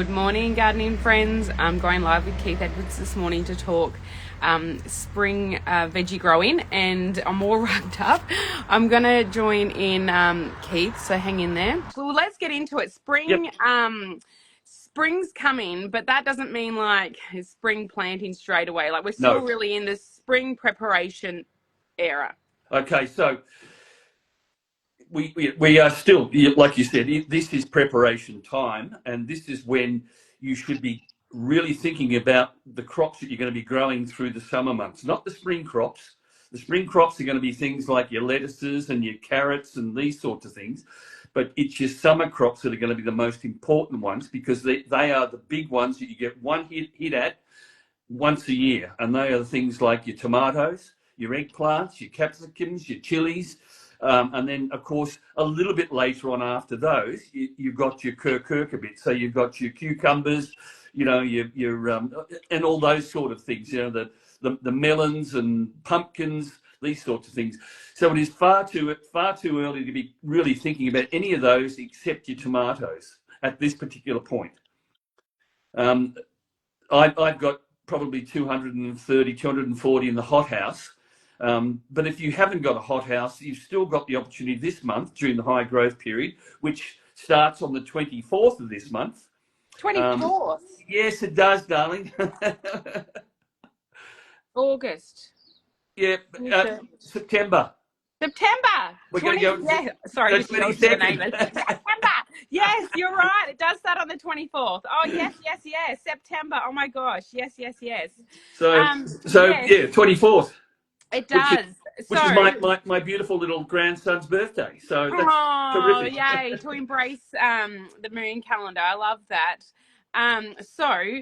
Good morning, gardening friends. I'm going live with Keith Edwards this morning to talk spring veggie growing, and I'm all wrapped up. I'm going to join in Keith, so hang in there. Well, let's get into it. Yep. Spring's coming, but that doesn't mean like spring planting straight away. Like we're still No. really in the spring preparation era. Okay, so we are still, like you said, this is preparation time, and this is when you should be really thinking about the crops that you're going to be growing through the summer months, not the spring crops. The spring crops are going to be things like your lettuces and your carrots and these sorts of things, but it's your summer crops that are going to be the most important ones, because they are the big ones that you get one hit at once a year, and they are the things like your tomatoes, your eggplants, your capsicums, your chilies, and then, of course, a little bit later on after those, you've got your cucurbit. So you've got your cucumbers, your and all those sort of things. The melons and pumpkins, these sorts of things. So it is far too early to be really thinking about any of those except your tomatoes at this particular point. I've got probably 230, 240 in the hothouse. But if you haven't got a hothouse, you've still got the opportunity this month during the high growth period, which starts on the 24th of this month. 24th? Yes, it does, darling. August. Yeah, September. September. We're going to go. Yeah. Sorry, the just go to the name. 22nd. September. Yes, you're right. It does start on the 24th. Oh, yes. September. Oh my gosh. Yes. So yes, yeah, 24th. it does. Which is my beautiful little grandson's birthday. So that's terrific. Yay, to embrace the moon calendar. I love that. So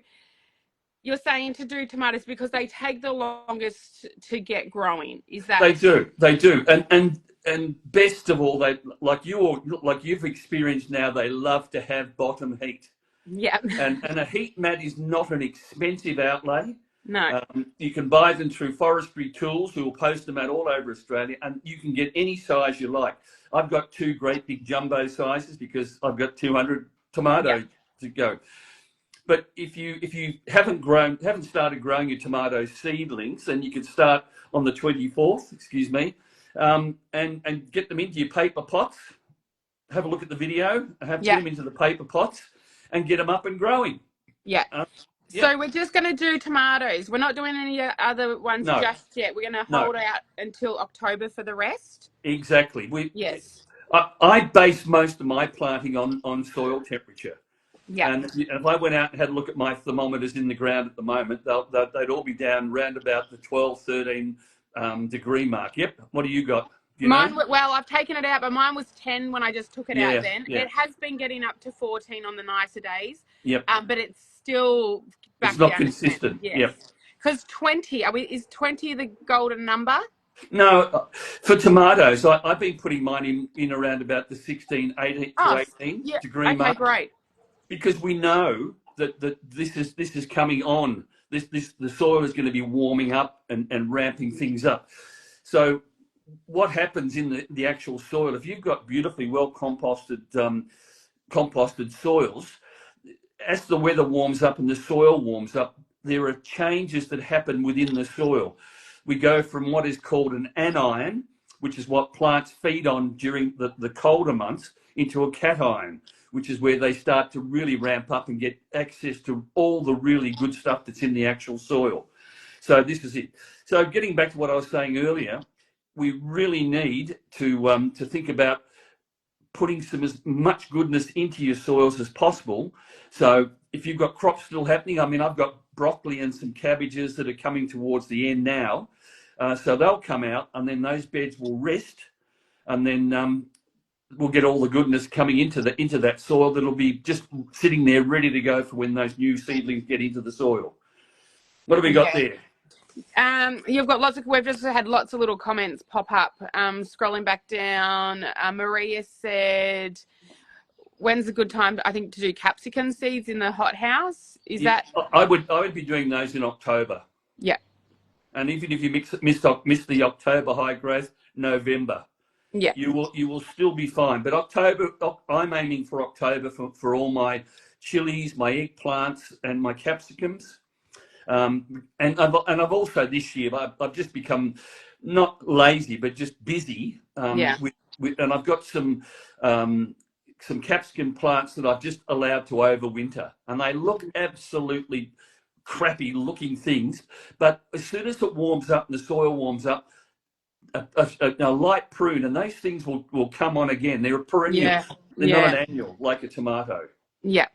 you're saying to do tomatoes because they take the longest to get growing. Is that? They do. And best of all, they like you've experienced now, they love to have bottom heat. Yeah. And a heat mat is not an expensive outlay. No. You can buy them through Forestry Tools, who will post them out all over Australia, and you can get any size you like. I've got two great big jumbo sizes because I've got 200 tomatoes to go. But if you haven't started growing your tomato seedlings, then you can start on the 24th, and get them into your paper pots. Have a look at the video. Put them into the paper pots and get them up and growing. Yeah. So we're just going to do tomatoes. We're not doing any other ones just yet. We're going to hold out until October for the rest. Exactly. Yes. I base most of my planting on soil temperature. Yeah. And if I went out and had a look at my thermometers in the ground at the moment, they'd all be down round about the 12, 13 degree mark. Yep. What do you got? Well, I've taken it out, but mine was 10 when I just took it out then. Yeah. It has been getting up to 14 on the nicer days. Yep. But it's still back It's not down consistent. Yes. Yep. Because 20, is 20 the golden number? No, for tomatoes, I've been putting mine in around about the 16, 18 to 18 degree mark. Okay, great. Because we know that this is coming on. The soil is going to be warming up and ramping things up. So what happens in the actual soil, if you've got beautifully well composted soils, as the weather warms up and the soil warms up, there are changes that happen within the soil. We go from what is called an anion, which is what plants feed on during the colder months, into a cation, which is where they start to really ramp up and get access to all the really good stuff that's in the actual soil. So this is it. So getting back to what I was saying earlier, we really need to think about putting as much goodness into your soils as possible. So if you've got crops still happening, I've got broccoli and some cabbages that are coming towards the end now. So they'll come out, and then those beds will rest, and then we'll get all the goodness coming into that soil that'll be just sitting there ready to go for when those new seedlings get into the soil. What have we got there? We've just had lots of little comments pop up. Scrolling back down, Maria said, when's a good time, I think, to do capsicum seeds in the hothouse? I would be doing those in October. Yeah. And even if you miss the October high growth, November. Yeah. You will still be fine. But October, I'm aiming for October for all my chilies, my eggplants, and my capsicums. And I've also this year I've just become not lazy but just busy. Yeah. And I've got some capsicum plants that I've just allowed to overwinter, and they look absolutely crappy looking things. But as soon as it warms up and the soil warms up, a light prune, and those things will come on again. They're a perennial. Yeah. They're Yeah. not an annual like a tomato. Yeah.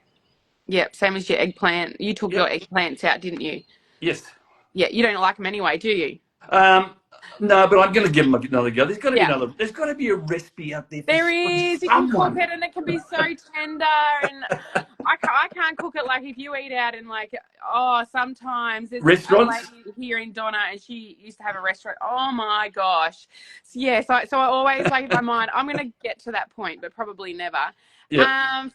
Yeah. Same as your eggplant. You took your eggplants out, didn't you? Yes. Yeah. You don't like them anyway, do you? No, but I'm going to give them another go. There's got to be another. There's got to be a recipe out there. There is. You can cook it, and it can be so tender. And I can't cook it like if you eat out and like sometimes there's restaurants a lady here in Donna, and she used to have a restaurant. Oh my gosh. So I always like if I mind, I'm going to get to that point, but probably never. Yep.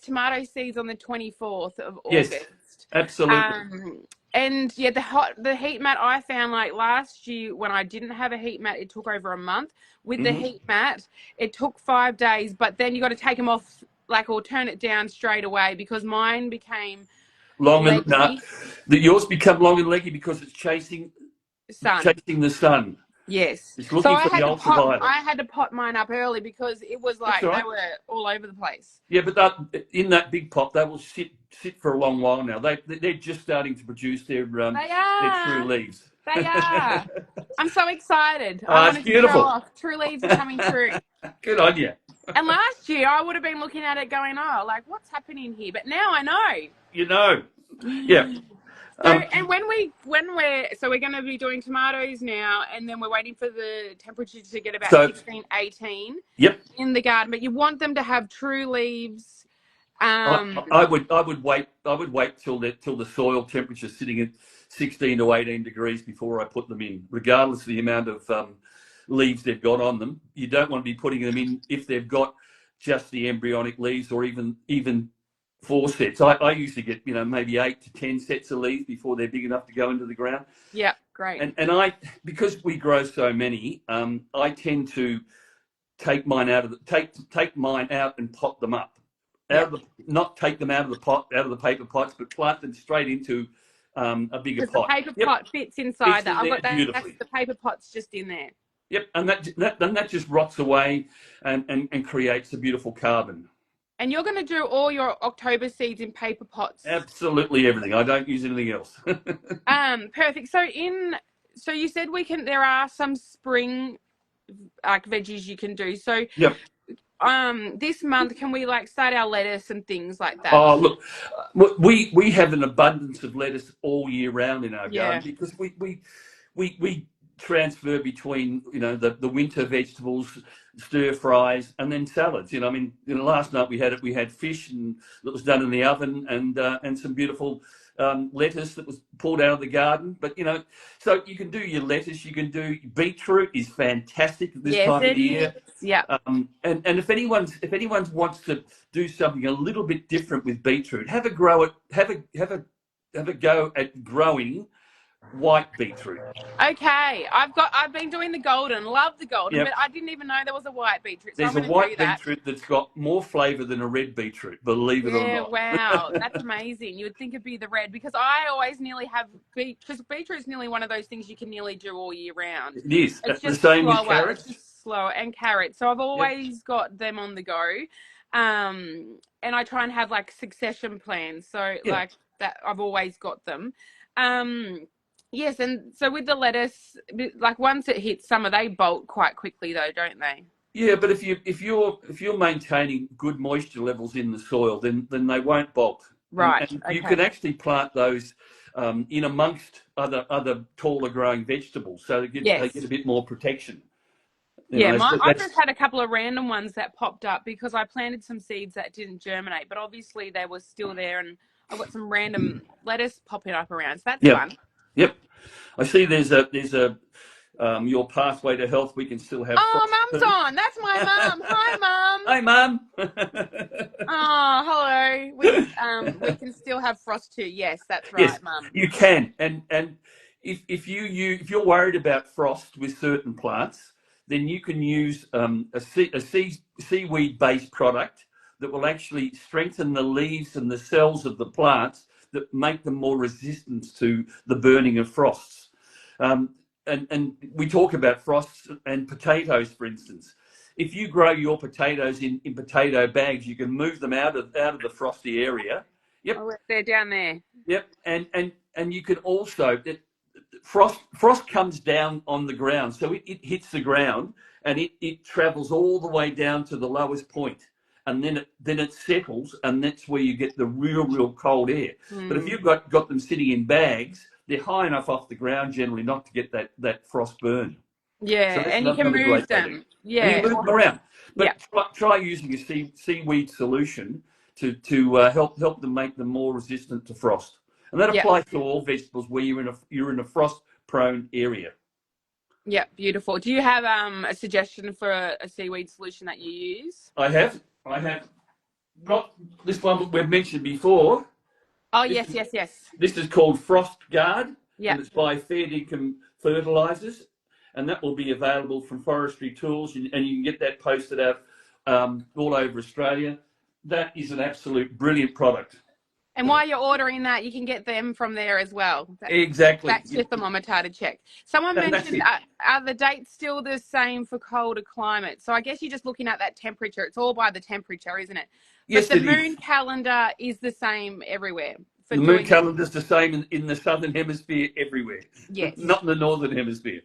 Tomato seeds on the 24th of August. Yes, absolutely. And the heat mat, I found like last year when I didn't have a heat mat, it took over a month. With the heat mat, it took 5 days, but then you got to take them off or turn it down straight away because mine became long and yours become long and leggy because it's chasing the sun. Yes. It's looking for the ultraviolet. I had to pot mine up early because it was like they were all over the place. Yeah, but in that big pot, they will sit for a long while now. They're just starting to produce their true leaves. They are. I'm so excited. It's beautiful. True leaves are coming true. Good on you. And last year, I would have been looking at it going, what's happening here? But now I know. You know. Yeah. So, and we're going to be doing tomatoes now, and then we're waiting for the temperature to get about 16, 18 in the garden. But you want them to have true leaves. I would wait till the soil temperature is sitting at 16 to 18 degrees before I put them in, regardless of the amount of leaves they've got on them. You don't want to be putting them in if they've got just the embryonic leaves or even 4 sets. I usually get maybe 8 to 10 sets of leaves before they're big enough to go into the ground. Yeah, great. And I, because we grow so many, I tend to take mine out and pot them up. Not take them out of the paper pots, but plant them straight into a bigger pot. The paper pot fits inside that. I've got that. The paper pot's just in there. Yep, and that just rots away and creates a beautiful carbon. And you're going to do all your October seeds in paper pots? Absolutely everything. I don't use anything else. Perfect. So you said there are some spring veggies you can do. So this month, can we start our lettuce and things like that? Oh, look, we have an abundance of lettuce all year round in our garden because we transfer between the winter vegetables, stir fries, and then salads. Last night we had fish that was done in the oven and some beautiful lettuce that was pulled out of the garden. But so you can do your lettuce, you can do beetroot is fantastic at this time of the year. Yeah. And if anyone wants to do something a little bit different with beetroot, have a go at growing white beetroot. Okay, I've been doing the golden. Love the golden, but I didn't even know there was a white beetroot. So There's a white beetroot that's got more flavour than a red beetroot. Believe it or not. Wow, that's amazing. You would think it'd be the red because I always nearly have because beetroot's nearly one of those things you can nearly do all year round. It is. It's just the same as carrots. It's just slower and carrots. So I've always got them on the go, and I try and have succession plans. So that I've always got them. Yes, and so with the lettuce, once it hits summer, they bolt quite quickly, though, don't they? Yeah, but if you're maintaining good moisture levels in the soil, then they won't bolt. Right. And you can actually plant those in amongst other taller growing vegetables, so they get a bit more protection. I just had a couple of random ones that popped up because I planted some seeds that didn't germinate, but obviously they were still there, and I've got some random lettuce popping up around. So that's fun. Yep. I see there's a your pathway to health. We can still have. Oh, Mum's on. That's my mum. Hi, Mum. Hi, Mum. Oh, hello. We can still have frost too. Yes, that's right, Mum. You can, and if you're worried about frost with certain plants, then you can use a seaweed based product that will actually strengthen the leaves and the cells of the plants that make them more resistant to the burning of frosts. And we talk about frosts and potatoes, for instance. If you grow your potatoes in potato bags, you can move them out of the frosty area. Yep. Oh, they're down there. Yep. And you can also frost comes down on the ground, so it hits the ground and it travels all the way down to the lowest point, and then it settles, and that's where you get the real cold air. But if you've got them sitting in bags, they're high enough off the ground generally not to get that frost burn. Yeah, so and you can move them. Yeah, and you move them around. But try using a seaweed solution to help them make them more resistant to frost. And that applies to all vegetables where you're in a frost-prone area. Yeah, beautiful. Do you have a suggestion for a seaweed solution that you use? I have got this one that we've mentioned before. Oh, yes. This is called Frost Guard. Yeah. And it's by Fair Dinkum Fertilisers, and that will be available from Forestry Tools, and you can get that posted out all over Australia. That is an absolute brilliant product. And while you're ordering that, you can get them from there as well. Exactly. That's your thermometer to check. Someone mentioned, are the dates still the same for colder climates? So I guess you're just looking at that temperature. It's all by the temperature, isn't it? Yes, but the moon calendar is the same everywhere. The moon calendar is the same in the southern hemisphere everywhere. Yes. Not in the northern hemisphere.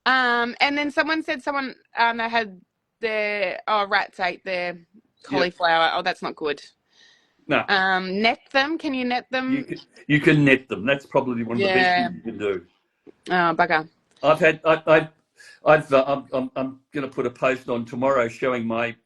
And then someone said they had their rats ate their cauliflower. Oh, that's not good. No. Net them? Can you net them? You can net them. That's probably one of the best things you can do. Oh, bugger. I'm going to put a post on tomorrow showing my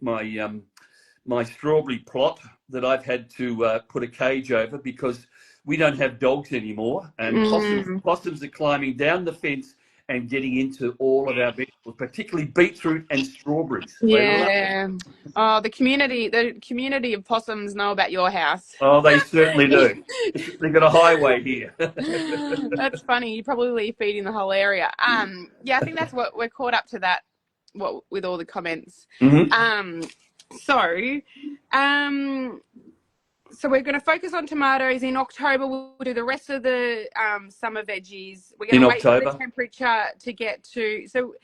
strawberry plot that I've had to put a cage over because we don't have dogs anymore, and possums are climbing down the fence and getting into all of our vegetables, particularly beetroot and strawberries. Yeah. Oh, the community of possums know about your house. Oh, they certainly do. They've got a highway here. That's funny. You probably feeding the whole area. Yeah, I think that's what we're caught up to that. With all the comments. Mm-hmm. So we're going to focus on tomatoes. In October, we'll do the rest of the summer veggies. We're going to wait for the temperature to get to. So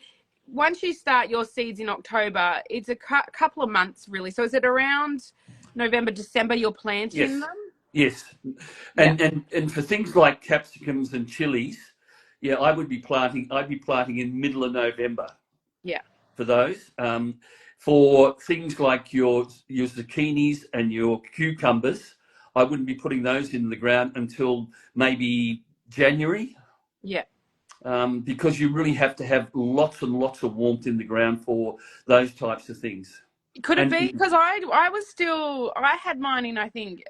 once you start your seeds in October, it's a couple of months, really. So is it around November, December you're planting them? Yes. And for things like capsicums and chilies, I'd be planting in middle of November. Yeah. For those. For things like your zucchinis and your cucumbers, I wouldn't be putting those in the ground until maybe January. Yeah. Because you really have to have lots and lots of warmth in the ground for those types of things. Could it be because I had mine in, I think,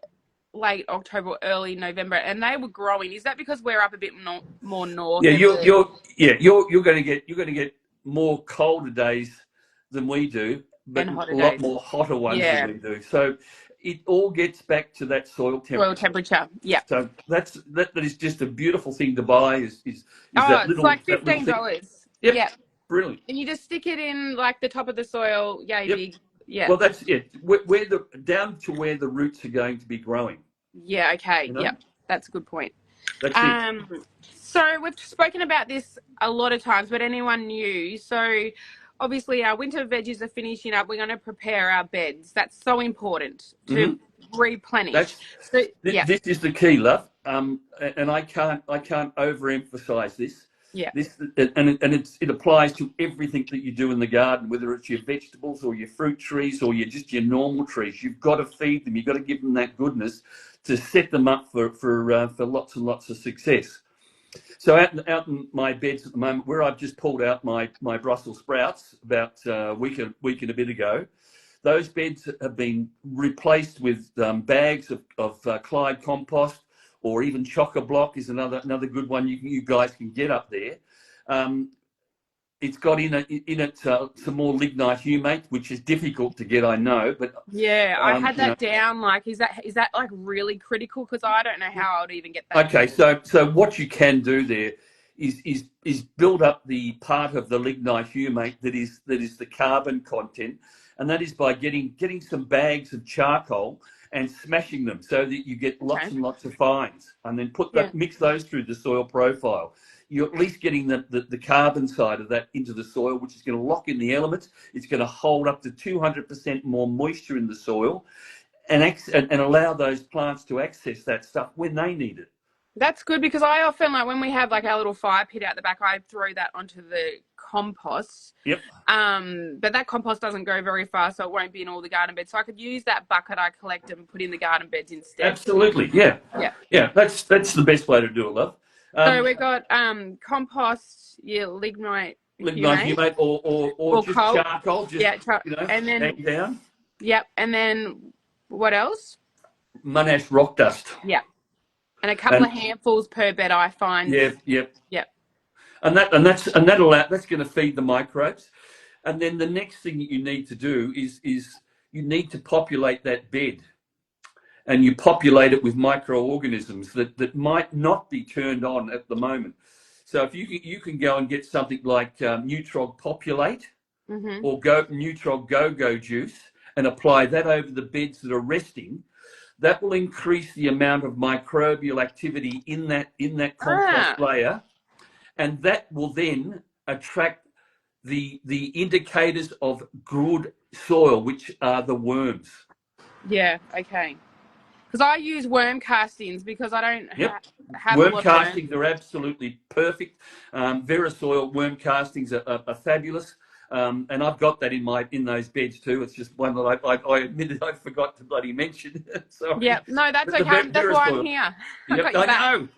late October, early November, and they were growing. Is that because we're up a bit more north? Yeah, you're going to get more colder days than we do, but a lot more hotter ones than we do. So it all gets back to that soil temperature. Yeah. So that is just a beautiful thing to buy. Is that little, it's like $15. Yep. Brilliant. And you just stick it in like the top of the soil. Big. Yeah. Well, that's it. Down to where the roots are going to be growing. Yeah. Okay. Yep. That's a good point. That's it. So we've spoken about this a lot of times, but anyone new? So obviously our winter veggies are finishing up. We're going to prepare our beds. That's so important to replenish. This is the key, love. And I can't overemphasize this. Yeah. It applies to everything that you do in the garden, whether it's your vegetables or your fruit trees or your normal trees. You've got to feed them. You've got to give them that goodness to set them up for lots and lots of success. So out in my beds at the moment, where I've just pulled out my Brussels sprouts about a week and a bit ago, those beds have been replaced with bags of Clyde compost, or even Chock-a-Block is another good one you guys can get up there. It's got in it some more lignite humate, which is difficult to get, I know. But I had that down. Like, is that like really critical? Because I don't know how I'd even get that. Okay, so what you can do there is build up the part of the lignite humate that is the carbon content, and that is by getting some bags of charcoal and smashing them so that you get lots and lots of fines, and then mix those through the soil profile. You're at least getting the carbon side of that into the soil, which is going to lock in the elements. It's going to hold up to 200% more moisture in the soil, and allow those plants to access that stuff when they need it. That's good, because I often, like, when we have like our little fire pit out the back, I throw that onto the compost. Yep. But that compost doesn't go very far, so it won't be in all the garden beds. So I could use that bucket I collect and put in the garden beds instead. Absolutely, yeah. Yeah, that's the best way to do it, love. So we've got compost, lignite humate, or just coal. Charcoal, just and then hang down. Yep, and then what else? Monash rock dust. Yeah. And a couple of handfuls per bed, I find. Yep. And that's going to feed the microbes. And then the next thing that you need to do is you need to populate that bed, and you populate it with microorganisms that might not be turned on at the moment. So if you can go and get something like Nutrog Populate or Nutrog Go-Go Juice and apply that over the beds that are resting, that will increase the amount of microbial activity in that compost layer, and that will then attract the indicators of good soil, which are the worms. Yeah, okay. Because I use worm castings because I don't have worm castings are absolutely perfect. Verasoil worm castings are fabulous. And I've got that in those beds too. It's just one that I admitted I forgot to bloody mention. Sorry. Yeah, no, that's okay. That's why I'm here. Yep, I know.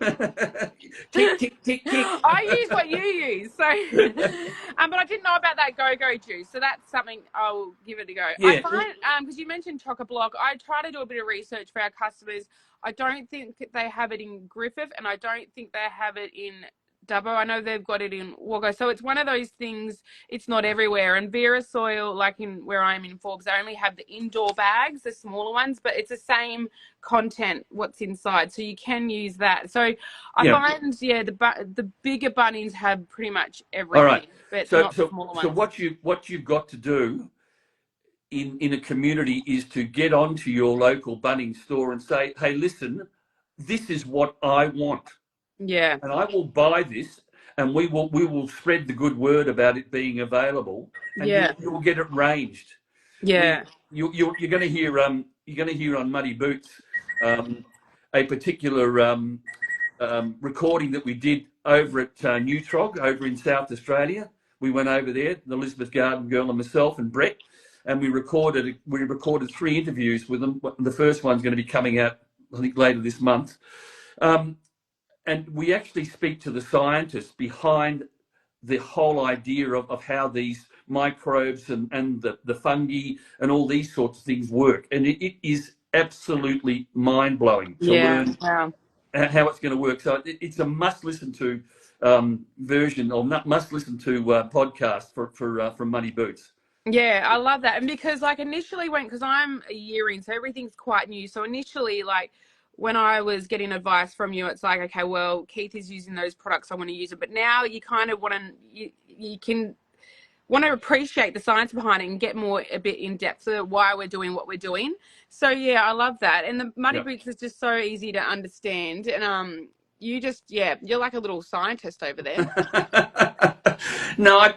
Tick, tick, tick, tick. I use what you use. So, but I didn't know about that go-go juice. So that's something I'll give it a go. Yeah. I find, because you mentioned Chock-a-Block, I try to do a bit of research for our customers. I don't think they have it in Griffith, and I don't think they have it in Dubbo. I know they've got it in Wagga. So it's one of those things, it's not everywhere. And Verasoil, like in where I'm in Forbes, they only have the indoor bags, the smaller ones, but it's the same content what's inside. So you can use that. So I find, the bigger Bunnings have pretty much everything. All right. But so not the smaller ones. So what you've got to do in a community is to get onto your local Bunnings store and say, hey, listen, this is what I want. Yeah. And I will buy this, and we will spread the good word about it being available, and you will get it ranged. Yeah. You're going to hear on Muddy Boots a particular recording that we did over at Nutrog over in South Australia. We went over there, the Elizabeth Garden girl and myself and Brett, and we recorded 3 interviews with them. The first one's going to be coming out, I think, later this month. And we actually speak to the scientists behind the whole idea of how these microbes and the fungi and all these sorts of things work. And it is absolutely mind-blowing to learn how it's going to work. So it's a must-listen to version, or must-listen to podcast from Muddy Boots. Yeah, I love that. And because initially because I'm a year in, so everything's quite new. So initially, when I was getting advice from you, it's like, okay, well, Keith is using those products, I want to use it. But now you kind of want to, you can want to appreciate the science behind it and get a bit in depth of why we're doing what we're doing. So yeah, I love that. And the Muddy Boots is just so easy to understand. And you just, you're like a little scientist over there. No,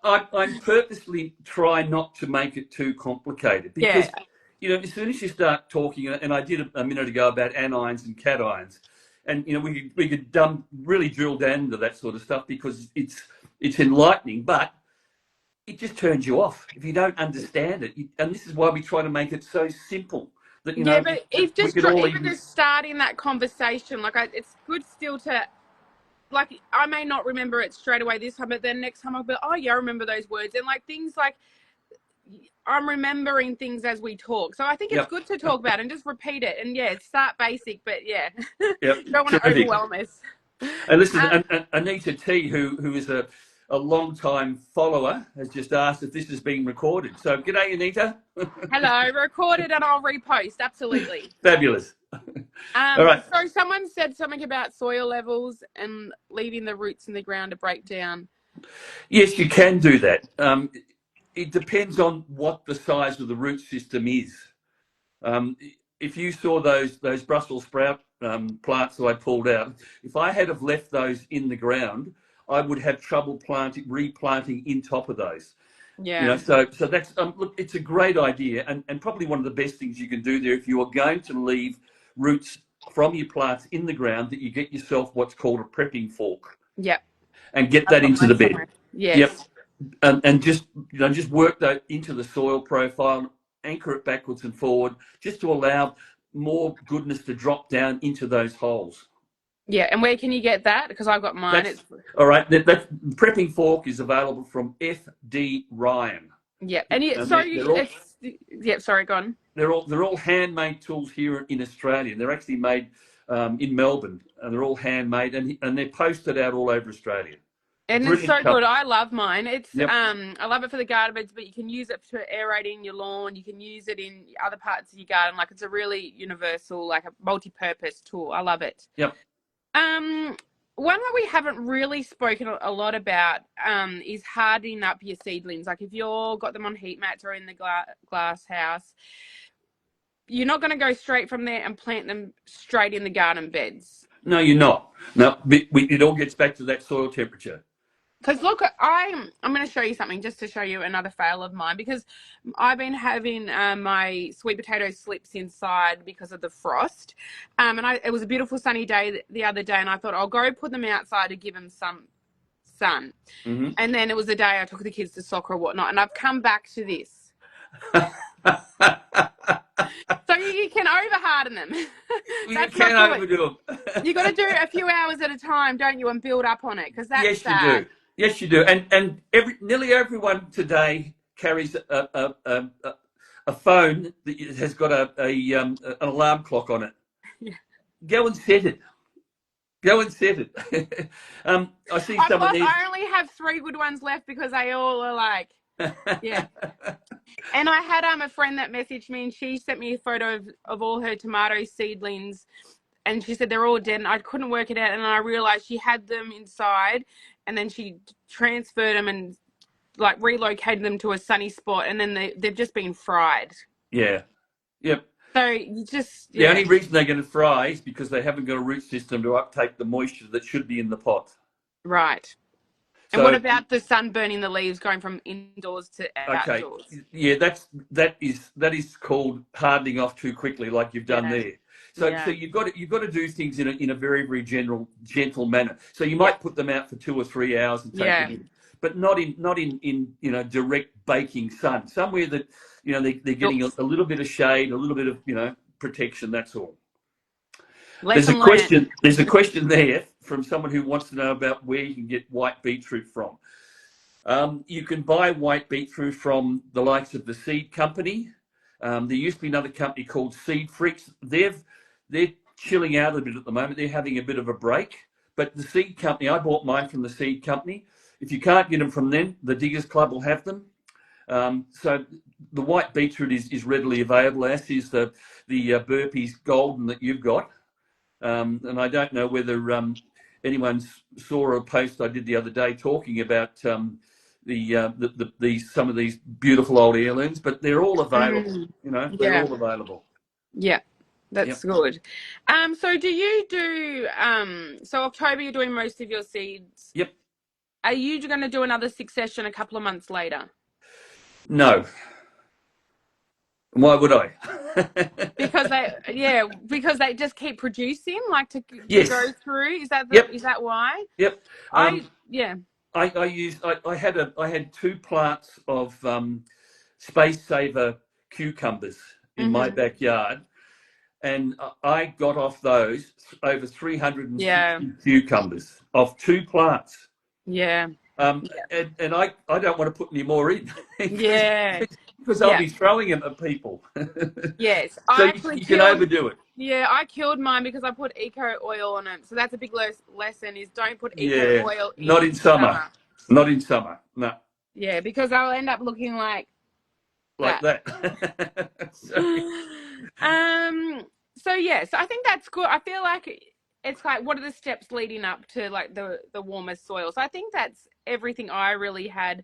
I purposely try not to make it too complicated, because as soon as you start talking, and I did a minute ago about anions and cations, and we could really drill down into that sort of stuff, because it's enlightening, but it just turns you off if you don't understand it. And this is why we try to make it so simple that but if even just starting that conversation, it's good still to. I may not remember it straight away this time, but then next time I'll be, oh yeah, I remember those words, and things I'm remembering things as we talk. So I think it's good to talk about and just repeat it. And start basic, but don't want to overwhelm us. And listen, Anita T, who is a long time follower, has just asked if this is being recorded. So g'day, Anita. Hello, recorded, and I'll repost. Absolutely. Fabulous. All right. So someone said something about soil levels and leaving the roots in the ground to break down. Yes, you can do that. it depends on what the size of the root system is. Um, if you saw those Brussels sprout plants that I pulled out, if I had have left those in the ground, I would have trouble replanting in top of those. You know, Yeah. so that's look, it's a great idea, and probably one of the best things you can do there if you are going to leave roots from your plants in the ground, that you get yourself what's called a prepping fork Yep. and get I've that got into the mine bed. somewhere. Yep, Yes. and just just work that into the soil profile, anchor it backwards and forward, just to allow more goodness to drop down into those holes. Yeah. And where can you get that? Because I've got mine. That's It's all right. That prepping fork is available from FD Ryan. yeah. And And so they're all it's yeah. Sorry, go on. they're all handmade tools here in Australia. They're actually made in Melbourne, and they're all handmade, and they're posted out all over Australia. And it's Brilliant so good. company. I love mine. It's Yep. I love it for the garden beds, but you can use it for aerating your lawn. You can use it in other parts of your garden. Like, it's a really universal, like a multi-purpose tool. I love it. Yep. Um, One that we haven't really spoken a lot about is hardening up your seedlings. Like, if you've got them on heat mats or in the glass house, you're not going to go straight from there and plant them straight in the garden beds. No, you're not. No, it all gets back to that soil temperature. Because look, I'm going to show you something just to show you another fail of mine, because I've been having my sweet potato slips inside because of the frost, and it was a beautiful sunny day the other day, and I thought I'll go put them outside to give them some sun, Mm-hmm. and then it was the day I took the kids to soccer or whatnot, and I've come back to this. So you can over harden them. You can overdo them. You got to do it a few hours at a time, don't you, and build up on it, because that's Yes, you sad. do. Yes, you do. And nearly everyone today carries a phone that has got an alarm clock on it. Yeah. Go and set it. Go and set it. I see some of these. I only have 3 good ones left because they all are like, yeah. And I had a friend that messaged me, and she sent me a photo of all her tomato seedlings, and she said they're all dead, and I couldn't work it out, and I realized she had them inside, and then she transferred them and like relocated them to a sunny spot, and then they've just been fried. Yeah. Yep. So you just The only reason they're going to fry is because they haven't got a root system to uptake the moisture that should be in the pot. Right. And So, what about the sun burning the leaves, going from indoors to outdoors? Okay, yeah, that is called hardening off too quickly, like you've done there. So you've got to do things in a very, very gentle manner. So you might put them out for 2 or 3 hours and take them in, but not in direct baking sun. Somewhere that they're getting a little bit of shade, a little bit of protection. That's all. There's a question there from someone who wants to know about where you can get white beetroot from. You can buy white beetroot from the likes of the Seed Company. There used to be another company called Seed Freaks. They're chilling out a bit at the moment. They're having a bit of a break. But the Seed Company, I bought mine from the Seed Company. If you can't get them from them, the Diggers Club will have them. So the white beetroot is readily available, as is the Burpees Golden that you've got. And I don't know whether anyone saw a post I did the other day talking about some of these beautiful old heirlooms, but they're all available. They're all available. Yeah, that's good. So do you do so October you're doing most of your seeds? Yep. Are you going to do another succession a couple of months later? No. Why would I? Because they just keep producing, like to go through. Is that is that why? Yep. I had 2 plants of Space Saver cucumbers in my backyard, and I got off those over 360 cucumbers off 2 plants. Yeah. And I don't want to put any more in. Because I'll be throwing them at people. Yes. So you can overdo it. Yeah, I killed mine because I put eco oil on it. So that's a big lesson, is don't put eco oil in summer. Not in summer, no. Yeah, because I'll end up looking like that. So I think that's good. I feel like it's like, what are the steps leading up to like the warmer soil? So I think that's everything I really had